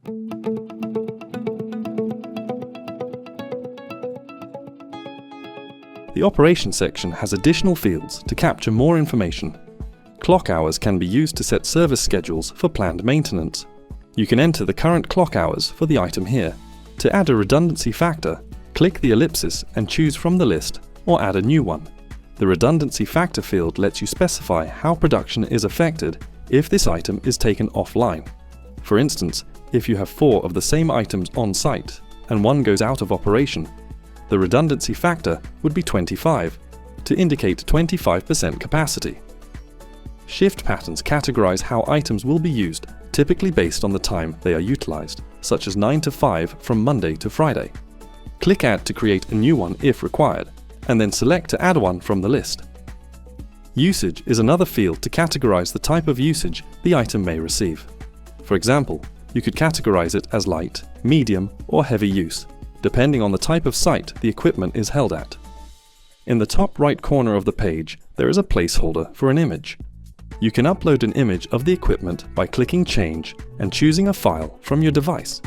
The Operation section has additional fields to capture more information. Clock hours can be used to set service schedules for planned maintenance. You can enter the current clock hours for the item here. To add a redundancy factor, click the ellipsis and choose from the list, or add a new one. The redundancy factor field lets you specify how production is affected if this item is taken offline. For instance, if you have 4 of the same items on site and one goes out of operation, the redundancy factor would be 25 to indicate 25% capacity. Shift patterns categorize how items will be used, typically based on the time they are utilized, such as 9 to 5 from Monday to Friday. Click Add to create a new one if required, and then select to add one from the list. Usage is another field to categorize the type of usage the item may receive. For example, you could categorize it as light, medium, or heavy use, depending on the type of site the equipment is held at. In the top right corner of the page, there is a placeholder for an image. You can upload an image of the equipment by clicking Change and choosing a file from your device.